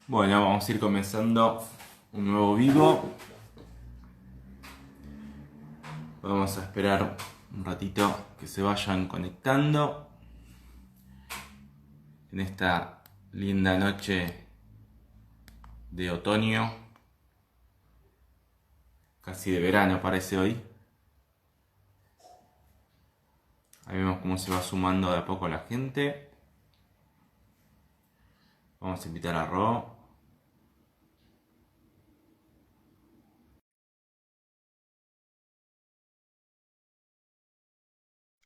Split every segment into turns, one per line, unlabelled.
Bueno, vamos a ir comenzando un nuevo vivo. Vamos a esperar un ratito que se vayan conectando en esta linda noche de otoño, casi de verano parece hoy. Ahí vemos cómo se va sumando de a poco la gente. Vamos a invitar a Ro.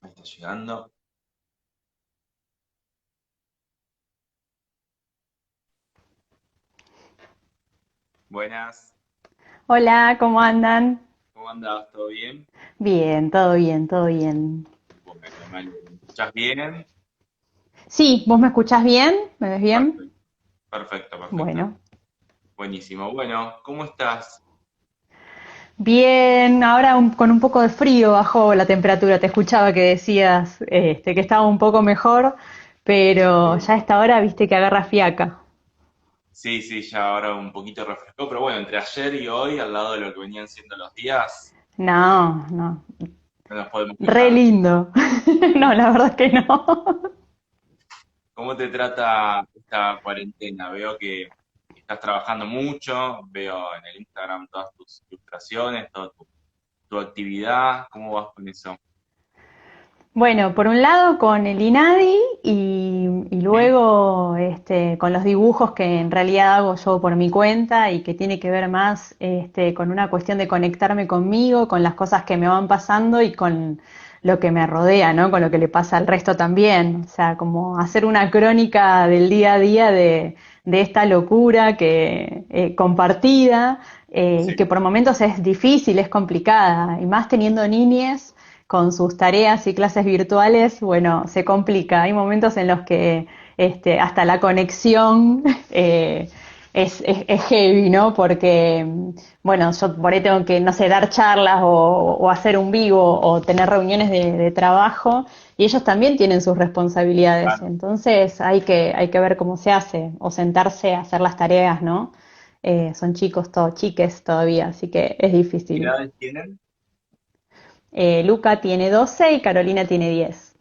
Ahí está llegando. Buenas,
Hola, ¿cómo andan?
¿cómo andás? ¿Todo bien?
Bien, todo bien, todo bien.
Bueno, me alegro. ¿Me escuchás bien?
Sí, ¿vos me escuchás bien? ¿Me ves bien?
Perfecto, perfecto, perfecto.
Bueno,
Buenísimo. Bueno, ¿cómo estás?
bien, ahora con un poco de frío bajó la temperatura. Te escuchaba que decías que estaba un poco mejor, pero ya a esta hora viste que agarra fiaca.
Sí, sí, ya ahora un poquito refrescó, pero bueno, entre ayer y hoy, al lado de lo que venían siendo los días,
No, no,
no nos podemos
re
quejar.
lindo. No, la verdad es que no.
¿Cómo te trata esta cuarentena? Veo que estás trabajando mucho, veo en el Instagram todas tus ilustraciones, toda tu actividad, ¿cómo vas con eso?
Bueno, por un lado con el INADI y
¿Mm?
luego con los dibujos que en realidad hago yo por mi cuenta y que tiene que ver más con una cuestión de conectarme conmigo, con las cosas que me van pasando y con lo que me rodea, ¿no? Con lo que le pasa al resto también. O sea, como hacer una crónica del día a día de esta locura que compartida y
Sí.
que por momentos es difícil, es complicada, y más teniendo niñes con sus tareas y clases virtuales, bueno, se complica. Hay momentos en los que hasta la conexión es heavy, ¿no? Porque, bueno, yo por ahí tengo que, no sé, dar charlas o hacer un vivo o tener reuniones de trabajo y ellos también tienen sus responsabilidades.
Claro.
Entonces hay que ver cómo se hace o sentarse a hacer las tareas, ¿no? Son chicos, chiques todavía, así que es
¿Qué
difícil.
edades tienen?
Luca tiene 12 y Carolina tiene 10.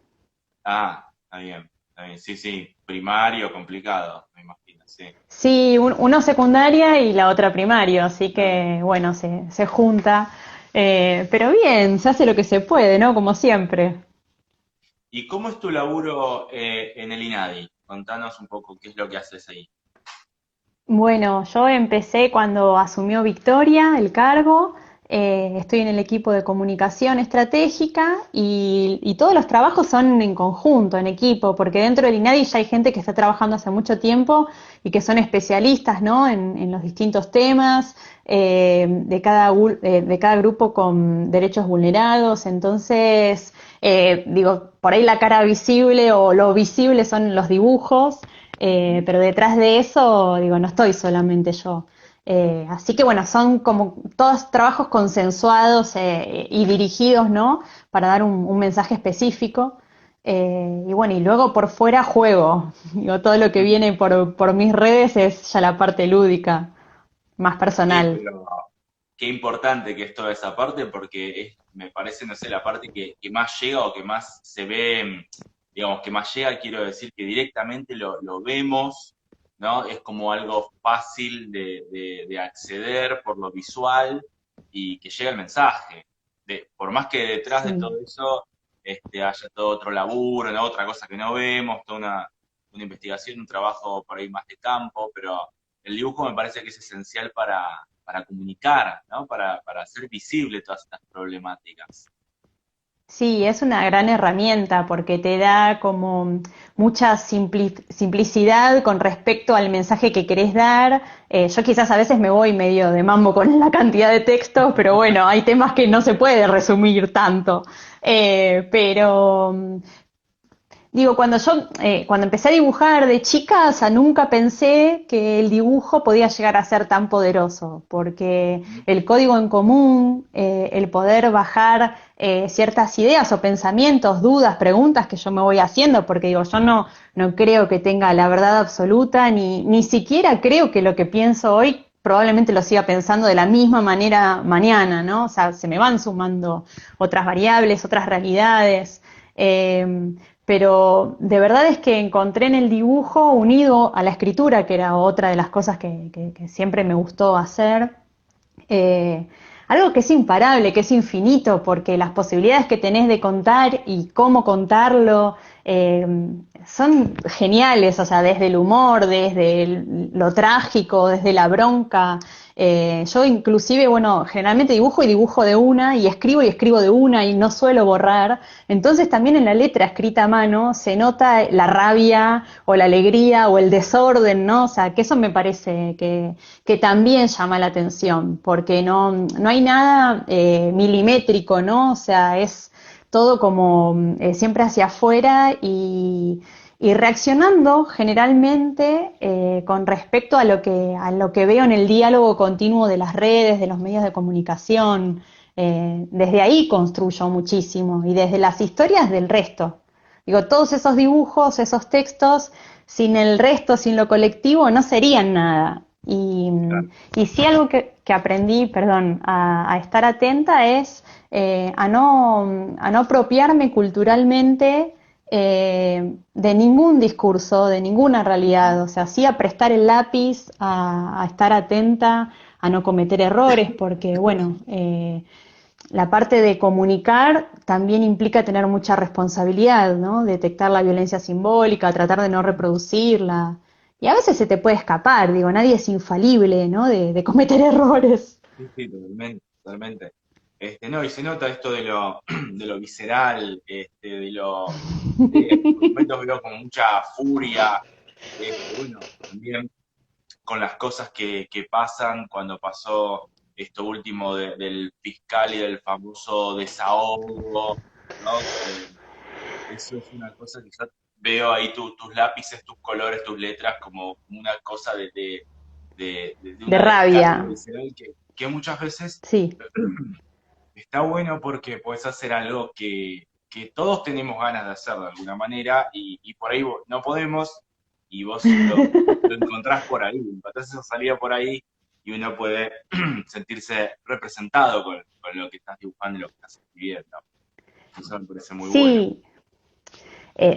Ah, está bien, está bien. Sí, sí, primario, complicado, me imagino, sí.
Sí, uno secundaria y la otra primario, así que bueno, se junta. Pero bien, se hace lo que se puede, ¿no? Como siempre.
¿Y cómo es tu laburo en el INADI? Contanos un poco qué es lo que haces ahí.
Bueno, yo empecé cuando asumió Victoria el cargo. Estoy en el equipo de comunicación estratégica y todos los trabajos son en conjunto, en equipo, porque dentro del INADI ya hay gente que está trabajando hace mucho tiempo y que son especialistas, ¿no? En los distintos temas de cada grupo con derechos vulnerados. Entonces, digo, por ahí la cara visible o lo visible son los dibujos, pero detrás de eso, digo, no estoy solamente yo. Así que bueno, son como todos trabajos consensuados y dirigidos, ¿no? Para dar un mensaje específico. Y bueno, y luego por fuera juego. Digo, todo lo que viene por mis redes es ya la parte lúdica, más
Sí,
personal.
pero qué importante que es toda esa parte porque es, me parece, no sé, la parte que más llega o que más se ve, digamos, que más llega, quiero decir que directamente lo vemos, ¿no? Es como algo fácil de acceder por lo visual y que llega el mensaje. Por más que detrás de todo
Sí.
eso haya todo otro laburo, ¿no? Otra cosa que no vemos, toda una investigación, un trabajo por ahí más de campo, pero el dibujo me parece que es esencial para comunicar, ¿no? Para hacer visible todas estas problemáticas.
Sí, es una gran herramienta porque te da como mucha simplicidad con respecto al mensaje que querés dar. Yo quizás a veces me voy medio de mambo con la cantidad de textos, pero bueno, hay temas que no se puede resumir tanto. Pero Digo, cuando empecé a dibujar de chica, o sea, nunca pensé que el dibujo podía llegar a ser tan poderoso, porque el código en común, el poder bajar ciertas ideas o pensamientos, dudas, preguntas que yo me voy haciendo, porque digo, yo no creo que tenga la verdad absoluta, ni siquiera creo que lo que pienso hoy probablemente lo siga pensando de la misma manera mañana, ¿no? O sea, se me van sumando otras variables, otras realidades. Eh, pero de verdad es que encontré en el dibujo, unido a la escritura, que era otra de las cosas que siempre me gustó hacer, eh, algo que es imparable, que es infinito, porque las posibilidades que tenés de contar y cómo contarlo eh, son geniales, o sea, desde el humor, desde lo trágico, desde la bronca. Yo inclusive, bueno, generalmente dibujo y dibujo de una, y escribo de una, y no suelo borrar. Entonces también en la letra escrita a mano se nota la rabia o la alegría o el desorden, ¿no? O sea, que eso me parece que también llama la atención, porque no hay nada milimétrico, ¿no? O sea, es todo como siempre hacia afuera y reaccionando generalmente con respecto a lo que veo en el diálogo continuo de las redes, de los medios de comunicación. Desde ahí construyo muchísimo y desde las historias del resto. Digo, todos esos dibujos, esos textos, sin el resto, sin lo colectivo, no serían nada.
Claro.
Y sí algo que aprendí, perdón, a estar atenta es a no apropiarme culturalmente de ningún discurso, de ninguna realidad. O sea, sí a prestar el lápiz, a estar atenta, a no cometer errores, porque bueno, la parte de comunicar también implica tener mucha responsabilidad, ¿no? Detectar la violencia simbólica, tratar de no reproducirla. Y a veces se te puede escapar, digo, nadie es infalible, ¿no? De cometer errores.
Sí, sí, totalmente, totalmente. No, y se nota esto de lo, de lo visceral, por momentos veo como mucha furia, bueno, también con las cosas que pasan cuando pasó esto último del fiscal y del famoso desahogo, ¿no? Eso es una cosa que yo veo ahí tus lápices, tus colores, tus letras como una cosa de
De
una descarga
rabia,
visceral que muchas veces
sí.
está bueno porque puedes hacer algo que todos tenemos ganas de hacer de alguna manera y por ahí no podemos y vos lo encontrás por ahí, encontrás esa salida por ahí y uno puede sentirse representado con lo que estás dibujando y lo que estás escribiendo. Eso me parece muy bueno.
Sí,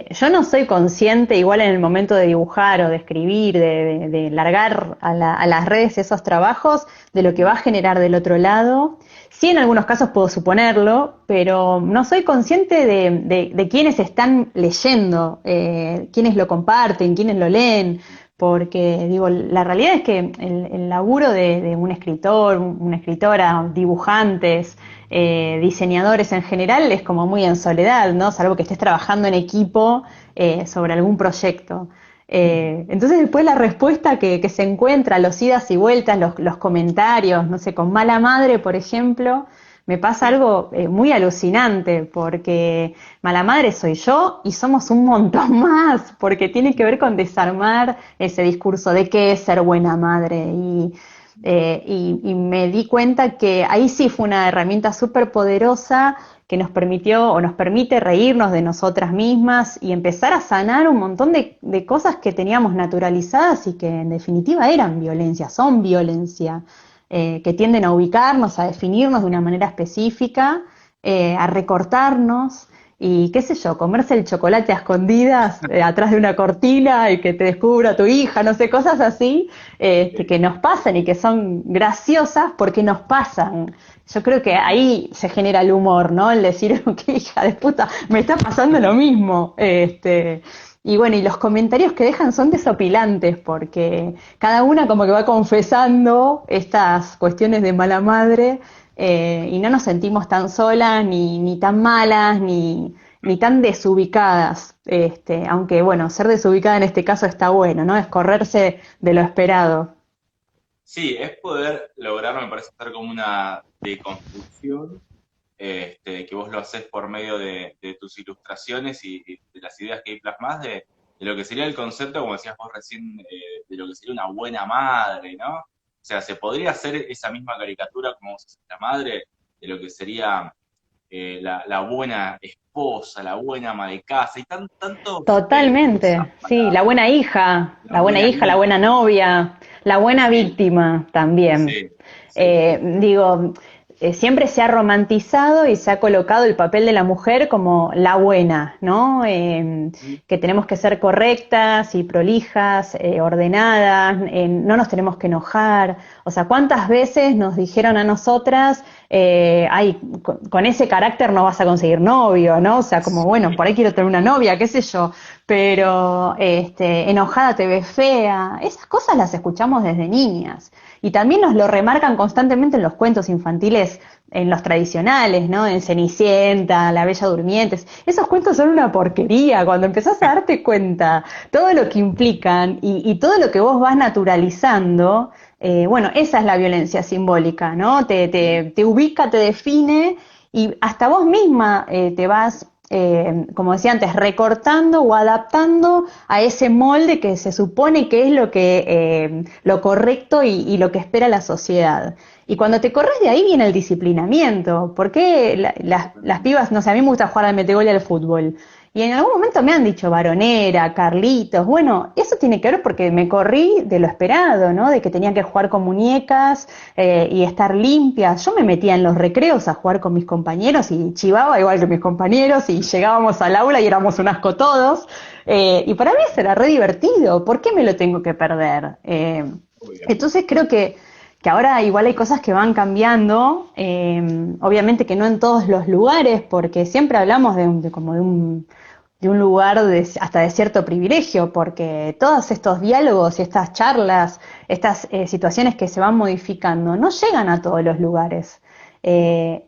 yo no soy consciente, igual en el momento de dibujar o de escribir, de largar a las redes esos trabajos, de lo que va a generar del otro lado. Sí, en algunos casos puedo suponerlo, pero no soy consciente de quiénes están leyendo, quiénes lo comparten, quiénes lo leen, porque digo, la realidad es que el laburo de un escritor, una escritora, dibujantes, diseñadores en general es como muy en soledad, ¿no? Salvo que estés trabajando en equipo sobre algún proyecto. Entonces después la respuesta que se encuentra, los idas y vueltas, los comentarios, no sé, con mala madre, por ejemplo, me pasa
Sí.
algo muy alucinante, porque mala madre soy yo y somos un montón más, porque tiene que ver con desarmar ese discurso de qué es ser buena madre. Y me di cuenta que ahí sí fue una herramienta súper poderosa que nos permitió o nos permite reírnos de nosotras mismas y empezar a sanar un montón de cosas que teníamos naturalizadas y que en definitiva eran violencia, son violencia, que tienden a ubicarnos, a definirnos de una manera específica, a recortarnos y qué sé yo, comerse el chocolate a escondidas atrás de una cortina y que te descubra tu hija, no sé, cosas así que nos pasan y que son graciosas porque nos pasan. Yo creo que ahí se genera el humor, ¿no? El decir, qué hija de puta, me está pasando lo mismo. Y bueno, y los comentarios que dejan son desopilantes porque cada una como que va confesando estas cuestiones de mala madre y no nos sentimos tan solas, ni tan malas, ni tan desubicadas. Aunque bueno, ser desubicada en este caso está bueno, ¿no? Es correrse de lo esperado.
Sí, es poder lograr, me parece, estar como una deconstrucción que vos lo haces por medio de tus ilustraciones y de las ideas que ahí plasmás, de lo que sería el concepto, como decías vos recién, de lo que sería una buena madre, ¿no? O sea, se podría hacer esa misma caricatura como vos haces la madre, de lo que sería la buena esposa, la buena ama de casa, y tantos cosas
Totalmente, sí,
para la
la buena
buena
hija, la buena
hija.
novia, la buena
Sí,
víctima también.
sí, sí, sí,
Digo, siempre se ha romantizado y se ha colocado el papel de la mujer como la buena, ¿no?
sí.
Que tenemos que ser correctas y prolijas, ordenadas, no nos tenemos que enojar. O sea, ¿cuántas veces nos dijeron a nosotras, ay, con ese carácter no vas a conseguir novio, ¿no? O sea, como, bueno, por ahí quiero tener una novia, qué sé yo, pero enojada te ves fea. Esas cosas las escuchamos desde niñas. Y también nos lo remarcan constantemente en los cuentos infantiles, en los tradicionales, ¿no? En Cenicienta, La Bella Durmiente. Esos cuentos son una porquería. Cuando empezás a darte cuenta todo lo que implican y todo lo que vos vas naturalizando, bueno, esa es la violencia simbólica, ¿no? Te ubica, te define y hasta vos misma te vas, como decía antes, recortando o adaptando a ese molde que se supone que es lo correcto y lo que espera la sociedad. Y cuando te corres de ahí viene el disciplinamiento. ¿Por qué las pibas, no sé, a mí me gusta jugar al metegol y al fútbol? Y en algún momento me han dicho varonera, Carlitos. Bueno, eso tiene que ver porque me corrí de lo esperado, ¿no? De que tenía que jugar con muñecas y estar limpia. Yo me metía en los recreos a jugar con mis compañeros y chivaba igual que mis compañeros y llegábamos al aula y éramos un asco todos. Y para mí eso era re divertido. ¿Por qué me lo tengo que perder?
Obvio.
Entonces creo que ahora igual hay cosas que van cambiando, obviamente que no en todos los lugares, porque siempre hablamos como de un lugar hasta de cierto privilegio, porque todos estos diálogos y estas charlas, estas situaciones que se van modificando, no llegan a todos los lugares. Eh,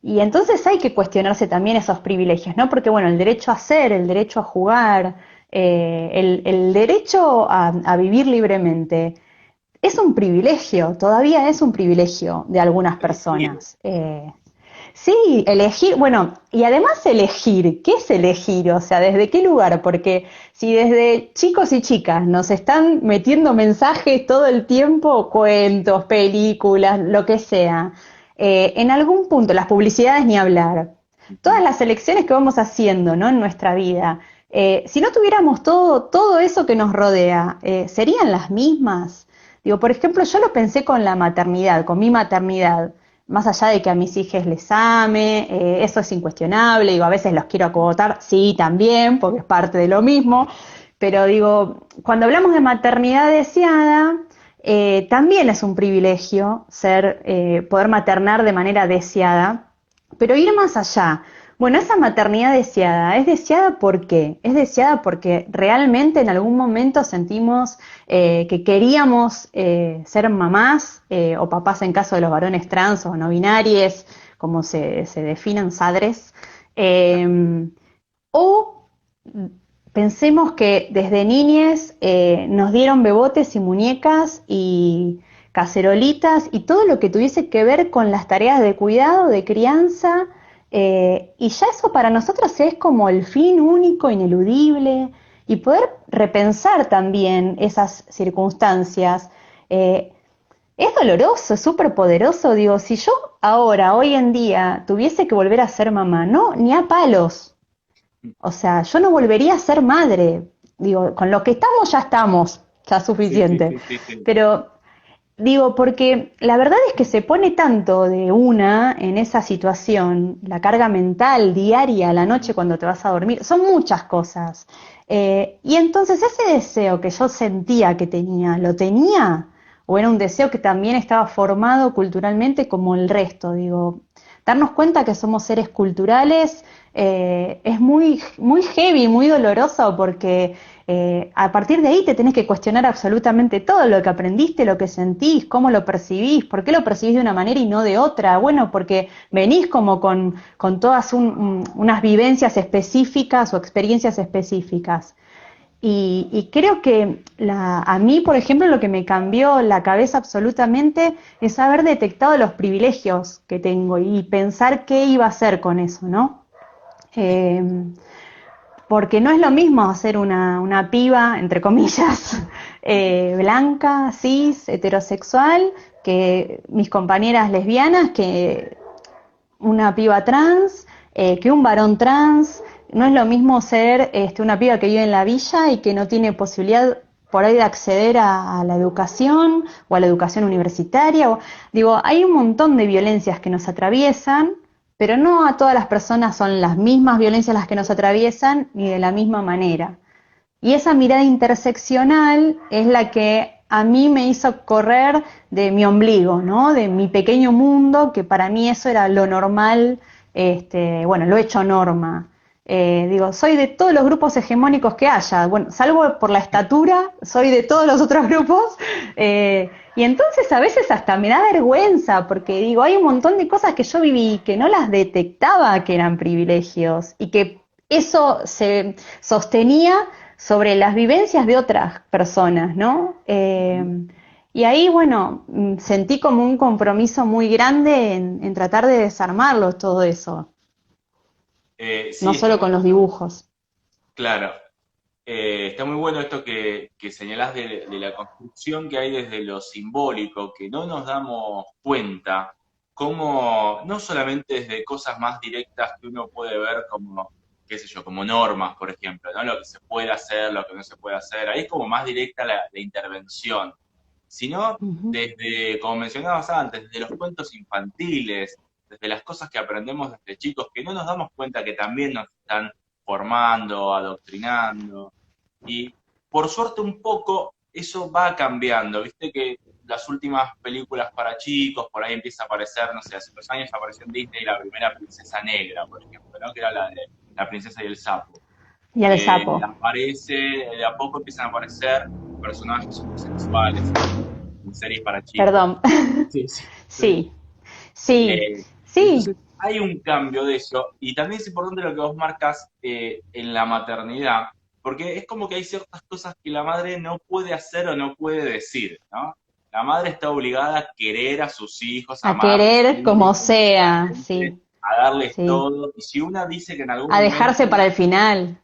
y entonces hay que cuestionarse también esos privilegios, ¿no? Porque bueno, el derecho a ser, el derecho a jugar, el derecho a vivir libremente, es un privilegio, todavía es un privilegio de algunas
Elegir.
personas. Sí, elegir, bueno, y además elegir, ¿qué es elegir? O sea, ¿desde qué lugar? Porque si desde chicos y chicas nos están metiendo mensajes todo el tiempo, cuentos, películas, lo que sea, en algún punto, las publicidades ni hablar, todas
Ujú.
las elecciones que vamos haciendo, ¿no? En nuestra vida, si no tuviéramos todo eso que nos rodea, ¿serían las mismas? Digo, por ejemplo, yo lo pensé con la maternidad, con mi maternidad más allá de que a mis hijos les ame, eso es incuestionable, digo, a veces los quiero acogotar, sí, también, porque es parte de lo mismo, pero digo, cuando hablamos de maternidad deseada, también es un privilegio poder maternar de manera deseada, pero ir más allá. Bueno, esa maternidad deseada, ¿es deseada por qué? Es deseada porque realmente en algún momento sentimos que queríamos ser mamás o papás en caso de los varones trans o no binarios, como se definan, sadres, eh, o pensemos que desde niñes nos dieron bebotes y muñecas y cacerolitas y todo lo que tuviese que ver con las tareas de cuidado, de crianza, y ya eso para nosotros es como el fin único, ineludible, y poder repensar también esas circunstancias. eh, es doloroso, es súper poderoso. Digo, si yo ahora, hoy en día, tuviese que volver a ser mamá, no, ni a palos. O sea, yo no volvería a ser madre. Digo, con lo que estamos ya estamos, ya es
Sí, sí,
suficiente.
sí, sí, sí.
Pero digo, porque la verdad es que se pone tanto de una en esa situación, la carga mental diaria a la noche cuando te vas a dormir, son muchas cosas. Y entonces ese deseo que yo sentía que tenía, ¿lo tenía? ¿O era un deseo que también estaba formado culturalmente como el resto? Digo, darnos cuenta que somos seres culturales es muy heavy, muy doloroso porque a partir de ahí te tenés que cuestionar absolutamente todo lo que aprendiste, lo que sentís, cómo lo percibís, por qué lo percibís de una manera y no de otra. Bueno, porque venís como con todas unas vivencias específicas o experiencias específicas. Y creo que a mí, por ejemplo, lo que me cambió la cabeza absolutamente es haber detectado los privilegios que tengo y pensar qué iba a hacer con eso, ¿no? Eh, Porque no es lo mismo ser una piba, entre comillas, blanca, cis, heterosexual, que mis compañeras lesbianas, que una piba trans, que un varón trans. No es lo mismo ser una piba que vive en la villa y que no tiene posibilidad por ahí de acceder a la educación o a la educación universitaria. Digo, hay un montón de violencias que nos atraviesan, pero no a todas las personas son las mismas violencias las que nos atraviesan ni de la misma manera. Y esa mirada interseccional es la que a mí me hizo correr de mi ombligo, ¿no? De mi pequeño mundo, que para mí eso era lo normal, bueno, lo he hecho norma. Digo, soy de todos los grupos hegemónicos que haya, bueno, salvo por la estatura, soy de todos los otros grupos, y entonces a veces hasta me da vergüenza, porque digo, hay un montón de cosas que yo viví que no las detectaba que eran privilegios, y que eso se sostenía sobre las vivencias de otras personas, ¿no? Y ahí, bueno, sentí como un compromiso muy grande en tratar de desarmarlo todo eso, no
Sí, está
solo
muy
con los dibujos.
claro. Está muy bueno esto que señalás de la construcción que hay desde lo simbólico, que no nos damos cuenta, como no solamente desde cosas más directas que uno puede ver como, qué sé yo, como normas, por ejemplo, ¿no? Lo que se puede hacer, lo que no se puede hacer, ahí es como más directa la intervención, sino
Ujú.
desde, como mencionabas antes, desde los cuentos infantiles, desde las cosas que aprendemos desde chicos, que no nos damos cuenta que también nos están formando, adoctrinando. Y por suerte un poco eso va cambiando, viste que las últimas películas para chicos, por ahí empieza a aparecer, no sé, hace 2 años apareció en Disney la primera princesa negra, por ejemplo, ¿no? Que era la de la princesa y el sapo.
Y al sapo.
Aparece, de a poco empiezan a aparecer personajes homosexuales en series para chicos.
Perdón.
Sí, sí.
Sí, sí,
Eh,
sí.
entonces hay un cambio de eso y también es importante lo que vos marcas en la maternidad, porque es como que hay ciertas cosas que la madre no puede hacer o no puede decir, ¿no? La madre está obligada a querer a sus hijos, a
A
amarlos
querer como sea,
incondicionalmente,
sí,
a darles
sí.
todo, y si una dice que en algún
A dejarse
momento,
para el final.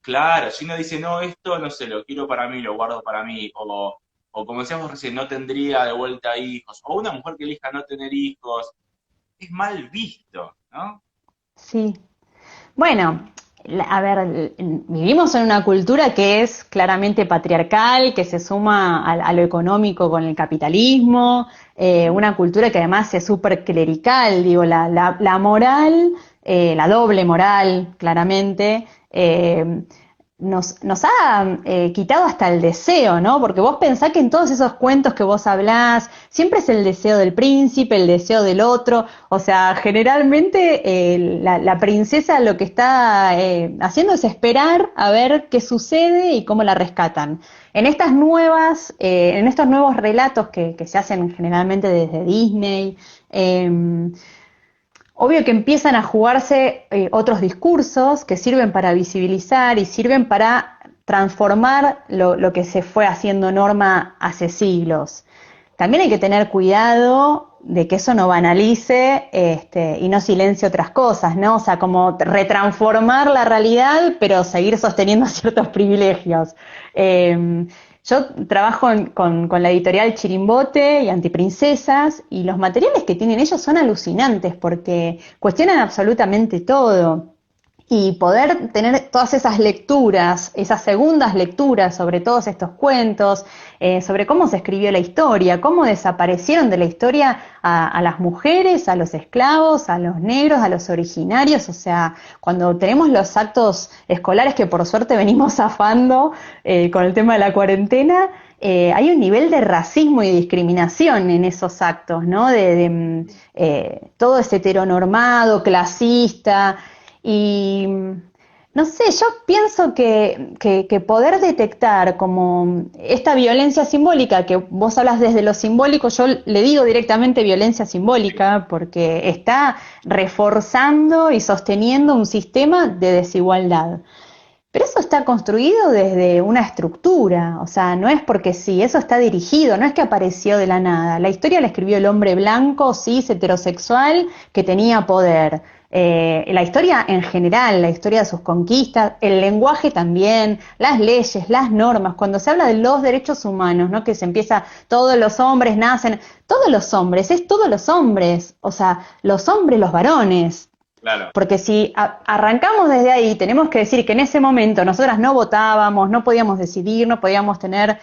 claro, si una dice, no, esto no sé, lo quiero para mí, lo guardo para mí, o como decíamos recién, no tendría de vuelta hijos, o una mujer que elija no tener hijos, es mal visto, ¿no?
Sí. Bueno, a ver, vivimos en una cultura que es claramente patriarcal, que se suma a lo económico con el capitalismo, una cultura que además es súper clerical, digo, la moral, la doble moral, claramente, nos ha quitado hasta el deseo, ¿no? Porque vos pensás que en todos esos cuentos que vos hablás, siempre es el deseo del príncipe, el deseo del otro, o sea, generalmente la princesa lo que está haciendo es esperar a ver qué sucede y cómo la rescatan. En estos nuevos relatos que se hacen generalmente desde Disney, obvio que empiezan a jugarse otros discursos que sirven para visibilizar y sirven para transformar lo que se fue haciendo norma hace siglos. También hay que tener cuidado de que eso no banalice y no silencie otras cosas, ¿no? O sea, como retransformar la realidad, pero seguir sosteniendo ciertos privilegios. Yo trabajo con la editorial Chirimbote y Antiprincesas, y los materiales que tienen ellos son alucinantes porque cuestionan absolutamente todo. Y poder tener todas esas lecturas, esas segundas lecturas sobre todos estos cuentos, sobre cómo se escribió la historia, cómo desaparecieron de la historia a las mujeres, a los esclavos, a los negros, a los originarios. O sea, cuando tenemos los actos escolares que por suerte venimos zafando con el tema de la cuarentena, hay un nivel de racismo y discriminación en esos actos, ¿no? Todo ese heteronormado, clasista. Y no sé, yo pienso que poder detectar como esta violencia simbólica, que vos hablas desde lo simbólico, yo le digo directamente violencia simbólica, porque está reforzando y sosteniendo un sistema de desigualdad. Pero eso está construido desde una estructura, o sea, no es porque sí, eso está dirigido, no es que apareció de la nada. La historia la escribió el hombre blanco, cis, heterosexual, que tenía poder. La historia en general, la historia de sus conquistas, el lenguaje también, las leyes, las normas, cuando se habla de los derechos humanos, ¿no? Que se empieza, todos los hombres nacen, todos los hombres, es todos los hombres, o sea, los hombres, los varones.
Claro.
Porque si arrancamos desde ahí, tenemos que decir que en ese momento nosotras no votábamos, no podíamos decidir, no podíamos tener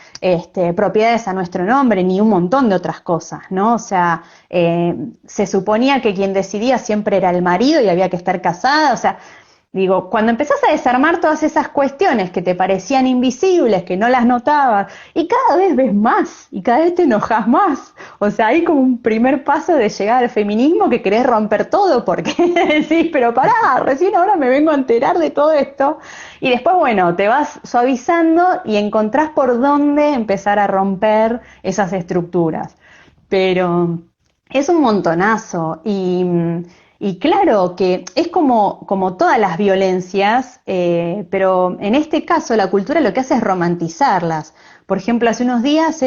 propiedades a nuestro nombre, ni un montón de otras cosas, ¿no? O sea, se suponía que quien decidía siempre era el marido y había que estar casada, o sea, digo, cuando empezás a desarmar todas esas cuestiones que te parecían invisibles, que no las notabas, y cada vez ves más, y cada vez te enojas más. O sea, hay como un primer paso de llegar al feminismo que querés romper todo, porque decís, pero pará, recién ahora me vengo a enterar de todo esto. Y después, bueno, te vas suavizando y encontrás por dónde empezar a romper esas estructuras. Pero es un montonazo y claro que es como todas las violencias, pero en este caso la cultura lo que hace es romantizarlas. Por ejemplo, hace unos días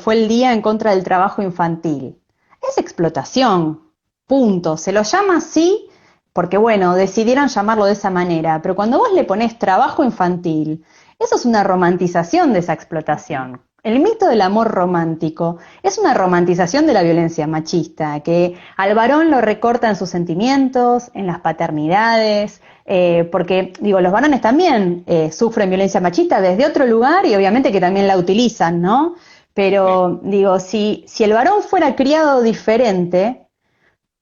fue el día en contra del trabajo infantil. Es explotación, punto. Se lo llama así porque, bueno, decidieron llamarlo de esa manera, pero cuando vos le ponés trabajo infantil, eso es una romantización de esa explotación. El mito del amor romántico es una romantización de la violencia machista, que al varón lo recorta en sus sentimientos, en las paternidades, porque, digo, los varones también sufren violencia machista desde otro lugar y obviamente que también la utilizan, ¿no? Pero, digo, si el varón fuera criado diferente,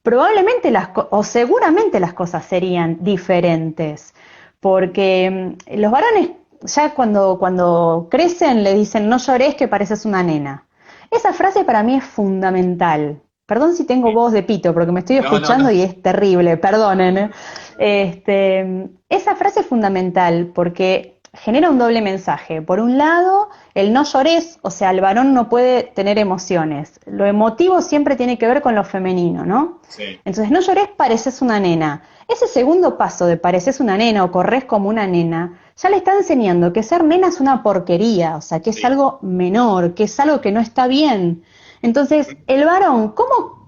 probablemente o seguramente las cosas serían diferentes, porque los varones ya cuando crecen le dicen no llores que pareces una nena. Esa frase para mí es fundamental. Perdón si tengo voz de pito, porque me estoy
No, no,
escuchando
no.
y es terrible, perdonen. Esa frase es fundamental porque genera un doble mensaje. Por un lado, el no llores, o sea, el varón no puede tener emociones. Lo emotivo siempre tiene que ver con lo femenino, ¿no?
Sí.
Entonces, no llores, pareces una nena. Ese segundo paso de pareces una nena o corres como una nena, ya le está enseñando que ser nena es una porquería, o sea, que es
Sí.
algo menor, que es algo que no está bien. Entonces, el varón,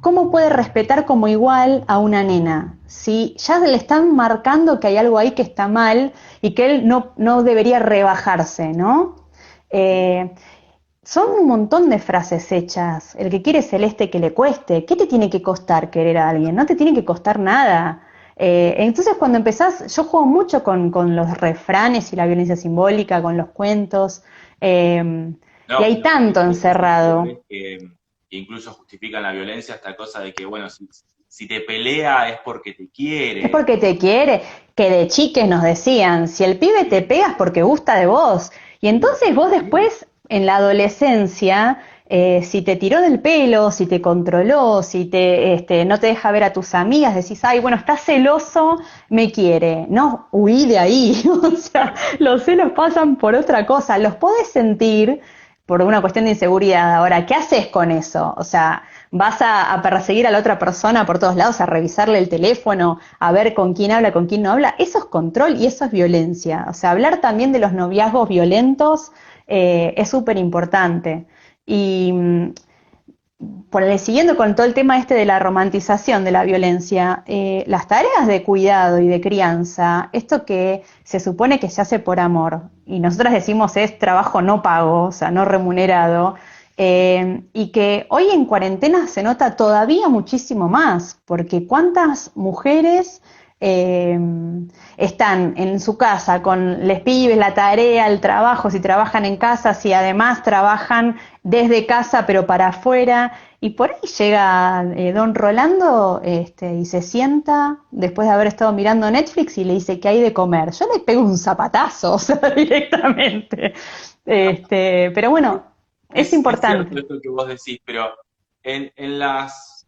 ¿cómo puede respetar como igual a una nena? Si ya le están marcando que hay algo ahí que está mal y que él no debería rebajarse, ¿no? Eh, Son un montón de frases hechas. El que quiere celeste que le cueste. ¿Qué te tiene que costar querer a alguien? No te tiene que costar nada. Entonces cuando empezás, yo juego mucho con los refranes y la violencia simbólica, con los cuentos, y
No,
hay
hay
tanto
muchos
encerrado.
autores que incluso justifican la violencia, esta cosa de que, bueno, si te pelea es porque te
Es
quiere.
porque te quiere, que de chiques nos decían, si el pibe te
Sí,
pega es porque gusta de vos. Y
sí,
entonces vos
sí,
después, en la adolescencia, si te tiró del pelo, si te controló, si no te deja ver a tus amigas, decís, ay, bueno, está celoso, me quiere. No, huí de ahí. O sea,
claro.
los celos pasan por otra cosa. Los podés sentir por una cuestión de inseguridad. Ahora, ¿qué haces con eso? O sea, vas a perseguir a la otra persona por todos lados, a revisarle el teléfono, a ver con quién habla, con quién no habla. Eso es control y eso es violencia. O sea, hablar también de los noviazgos violentos es súper importante. Y siguiendo con todo el tema este de la romantización de la violencia, las tareas de cuidado y de crianza, esto que se supone que se hace por amor, y nosotras decimos es trabajo no pago, o sea, no remunerado, y que hoy en cuarentena se nota todavía muchísimo más, porque cuántas mujeres eh, están en su casa con les pibes, la tarea, el trabajo, si trabajan en casa, si además trabajan desde casa pero para afuera, y por ahí llega don Rolando y se sienta después de haber estado mirando Netflix y le dice que hay de comer. Yo le pego un zapatazo, o sea, directamente. Pero bueno, es
Es cierto
importante.
esto que vos decís, pero en las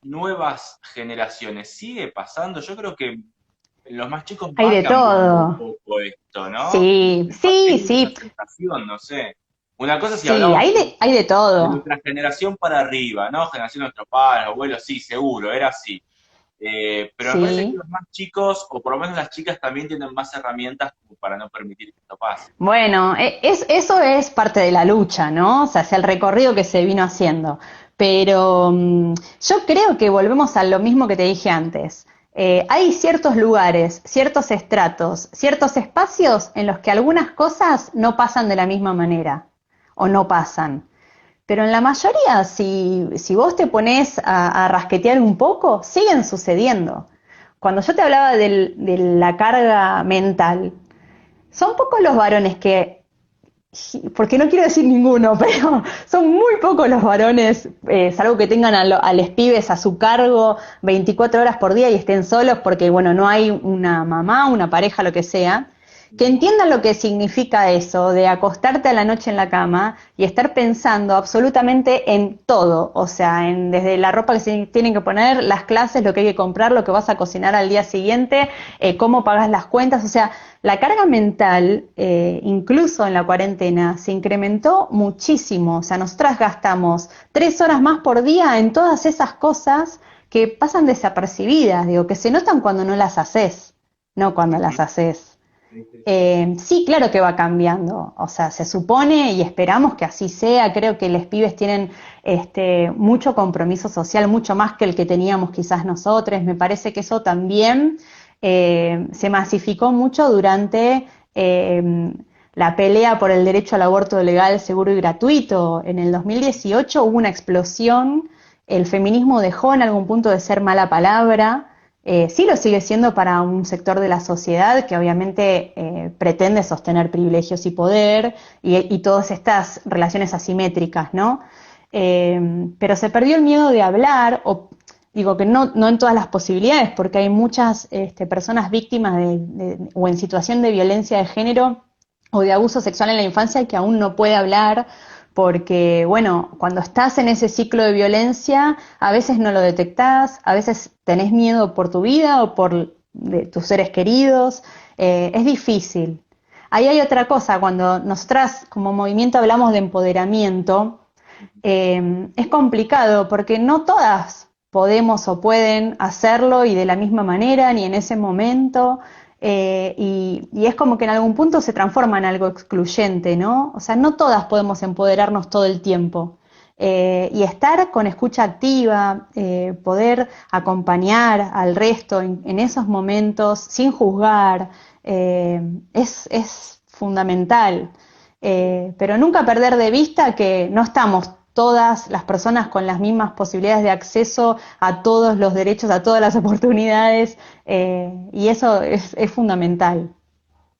nuevas generaciones sigue pasando. Yo creo que en los más chicos
Hay
va
de
cambiando un
todo.
poco esto, ¿no?
Sí, sí,
Tengo esa
sí,
sensación, no sé. Una cosa si
sí,
hablamos
hay de
de
todo.
nuestra generación para arriba, ¿no? Generación de nuestros padres, abuelos, sí, seguro, era así. pero me parece que
Sí.
los más chicos, o por lo menos las chicas, también tienen más herramientas como para no permitir que esto pase.
Bueno, eso es parte de la lucha, ¿no? O sea, es el recorrido que se vino haciendo. Pero yo creo que volvemos a lo mismo que te dije antes. Hay ciertos lugares, ciertos estratos, ciertos espacios en los que algunas cosas no pasan de la misma manera o no pasan. Pero en la mayoría, si vos te pones a rasquetear un poco, siguen sucediendo. Cuando yo te hablaba de la carga mental, son pocos los varones que, porque no quiero decir ninguno, pero son muy pocos los varones, salvo que tengan a los pibes a su cargo 24 horas por día y estén solos porque, bueno, no hay una mamá, una pareja, lo que sea, que entiendan lo que significa eso, de acostarte a la noche en la cama y estar pensando absolutamente en todo, o sea, desde la ropa que se tienen que poner, las clases, lo que hay que comprar, lo que vas a cocinar al día siguiente, cómo pagas las cuentas, o sea, la carga mental, incluso en la cuarentena, se incrementó muchísimo. O sea, nosotras gastamos 3 horas más por día en todas esas cosas que pasan desapercibidas, digo, que se notan cuando no las haces, no cuando
Ujú.
las haces.
Sí, sí, sí.
Sí, claro que va cambiando. O sea, se supone y esperamos que así sea. Creo que los pibes tienen mucho compromiso social, mucho más que el que teníamos quizás nosotros. Me parece que eso también se masificó mucho durante la pelea por el derecho al aborto legal, seguro y gratuito. En el 2018 hubo una explosión. El feminismo dejó en algún punto de ser mala palabra. Sí lo sigue siendo para un sector de la sociedad que obviamente pretende sostener privilegios y poder y todas estas relaciones asimétricas, ¿no? Pero se perdió el miedo de hablar, o digo que no en todas las posibilidades, porque hay muchas personas víctimas o en situación de violencia de género o de abuso sexual en la infancia que aún no puede hablar porque, bueno, cuando estás en ese ciclo de violencia, a veces no lo detectás, a veces tenés miedo por tu vida o por tus seres queridos, es difícil. Ahí hay otra cosa, cuando nosotras como movimiento hablamos de empoderamiento, es complicado porque no todas podemos o pueden hacerlo y de la misma manera ni en ese momento. Y es como que en algún punto se transforma en algo excluyente, ¿no? O sea, no todas podemos empoderarnos todo el tiempo. Y estar con escucha activa, poder acompañar al resto en esos momentos sin juzgar, es fundamental. Pero nunca perder de vista que no estamos todas las personas con las mismas posibilidades de acceso a todos los derechos, a todas las oportunidades, y eso es fundamental.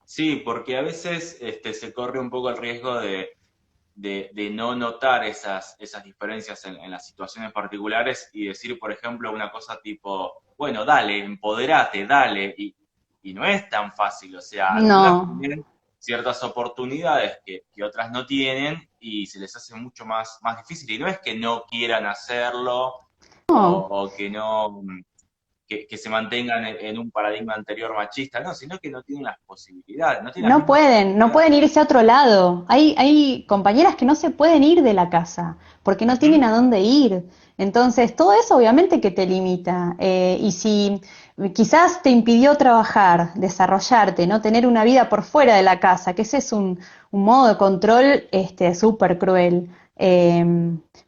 Sí, porque a veces se corre un poco el riesgo de no notar esas diferencias en las situaciones particulares y decir, por ejemplo, una cosa tipo, bueno, dale, empoderate, dale, y no es tan fácil, o sea, algunas
No,
tienen ciertas oportunidades que otras no tienen y se les hace mucho más difícil, y no es que no quieran hacerlo
no,
o que no, que se mantengan en un paradigma anterior machista, no, sino que no tienen las posibilidades, no tienen las mismas
no pueden
posibilidades.
irse a otro lado. Hay compañeras que no se pueden ir de la casa porque no
Ujú.
tienen a dónde ir. Entonces, todo eso obviamente que te limita. Y si quizás te impidió trabajar, desarrollarte, no tener una vida por fuera de la casa, que ese es un modo de control súper cruel.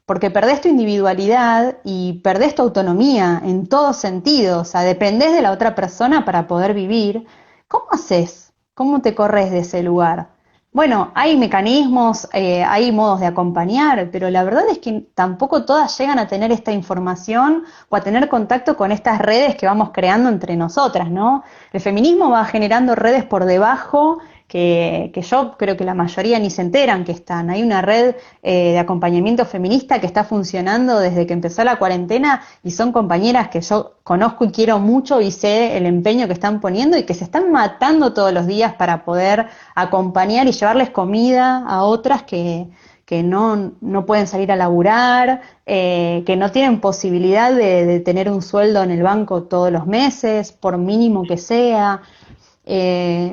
Porque perdés tu individualidad y perdés tu autonomía en todos sentidos. O sea, dependés de la otra persona para poder vivir. ¿Cómo haces? ¿Cómo te corres de ese lugar? Bueno, hay mecanismos, hay modos de acompañar, pero la verdad es que tampoco todas llegan a tener esta información o a tener contacto con estas redes que vamos creando entre nosotras, ¿no? El feminismo va generando redes por debajo que yo creo que la mayoría ni se enteran que están. Hay una red de acompañamiento feminista que está funcionando desde que empezó la cuarentena y son compañeras que yo conozco y quiero mucho y sé el empeño que están poniendo y que se están matando todos los días para poder acompañar y llevarles comida a otras que no pueden salir a laburar, que no tienen posibilidad de tener un sueldo en el banco todos los meses, por mínimo que sea.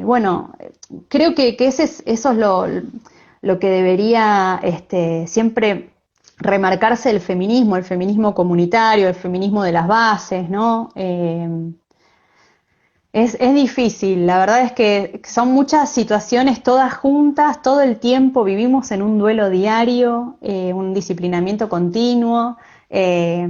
Bueno, creo que eso es lo que debería siempre remarcarse el feminismo comunitario, el feminismo de las bases, ¿no? Es difícil, la verdad es que son muchas situaciones todas juntas, todo el tiempo vivimos en un duelo diario, un disciplinamiento continuo. eh,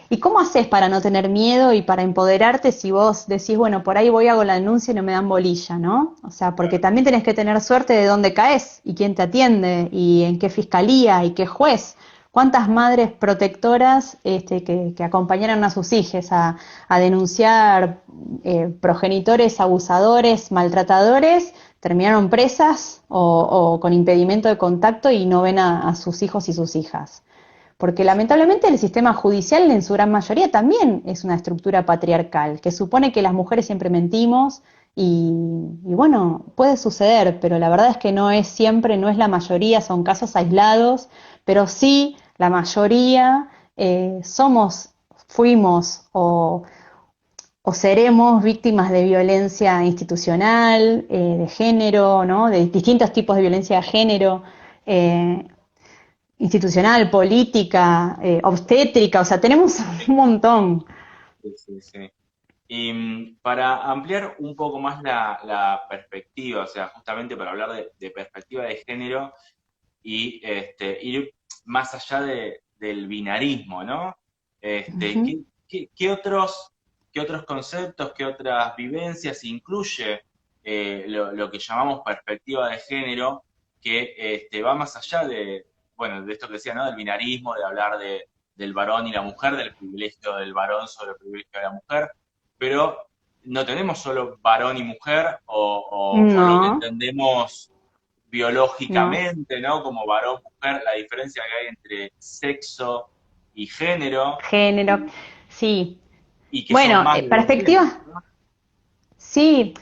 ¿Y cómo haces para no tener miedo y para empoderarte si vos decís, bueno, por ahí voy, hago la denuncia y no me dan bolilla, ¿no? O sea, porque
Claro.
también tenés que tener suerte de dónde caes y quién te atiende y en qué fiscalía y qué juez. ¿Cuántas madres protectoras que acompañaron a sus hijos a denunciar progenitores abusadores, maltratadores, terminaron presas o con impedimento de contacto y no ven a sus hijos y sus hijas? Porque lamentablemente el sistema judicial en su gran mayoría también es una estructura patriarcal, que supone que las mujeres siempre mentimos y bueno, puede suceder, pero la verdad es que no es siempre, no es la mayoría, son casos aislados, pero sí la mayoría somos, fuimos o seremos víctimas de violencia institucional, de género, ¿no? De distintos tipos de violencia de género, eh, institucional, política, obstétrica, o sea, tenemos un montón.
Sí, sí, sí. Y para ampliar un poco más la perspectiva, o sea, justamente para hablar de perspectiva de género y ir más allá del binarismo, ¿no?
Ujú.
¿Qué otros conceptos, qué otras vivencias incluye lo que llamamos perspectiva de género, que va más allá bueno, de esto que decía, ¿no? Del binarismo, de hablar del varón y la mujer, del privilegio del varón sobre el privilegio de la mujer, pero no tenemos solo varón y mujer o lo que
No,
entendemos
no.
biológicamente, ¿no? Como varón, mujer, la diferencia que hay entre sexo y género,
Género, sí.
y que son
Bueno,
más de dos géneros,
perspectiva,
¿no?
sí.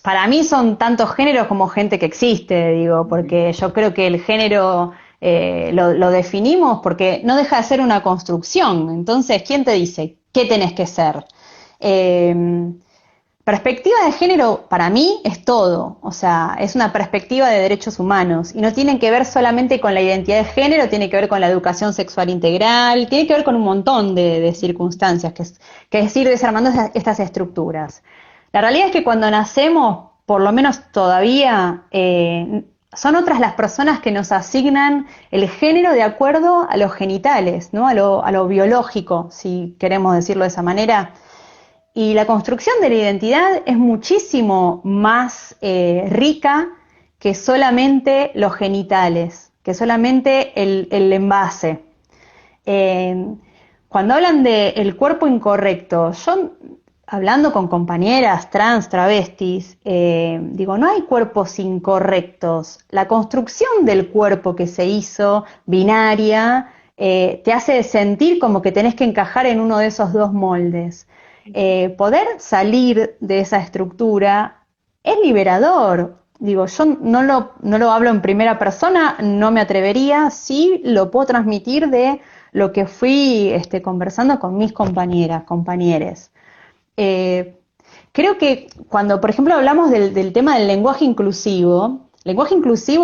Para mí son tantos géneros como gente que existe, digo,
Ujú.
porque yo creo que el género lo definimos porque no deja de ser una construcción. Entonces, ¿quién te dice qué tenés que ser? Eh, Perspectiva de género para mí es todo, o sea, es una perspectiva de derechos humanos y no tiene que ver solamente con la identidad de género, tiene que ver con la educación sexual integral, tiene que ver con un montón de circunstancias, que es ir desarmando estas estructuras. La realidad es que cuando nacemos, por lo menos todavía, son otras las personas que nos asignan el género de acuerdo a los genitales, ¿no? A lo biológico, si queremos decirlo de esa manera. Y la construcción de la identidad es muchísimo más rica que solamente los genitales, que solamente el envase. Eh, Cuando hablan de el cuerpo incorrecto, yo hablando con compañeras trans, travestis, digo, no hay cuerpos incorrectos. La construcción del cuerpo que se hizo, binaria, te hace sentir como que tenés que encajar en uno de esos dos moldes. Poder salir de esa estructura es liberador. Digo, yo no lo hablo en primera persona, no me atrevería, sí lo puedo transmitir de lo que fui conversando con mis compañeras, compañeros. Eh, Creo que cuando, por ejemplo, hablamos del tema del lenguaje inclusivo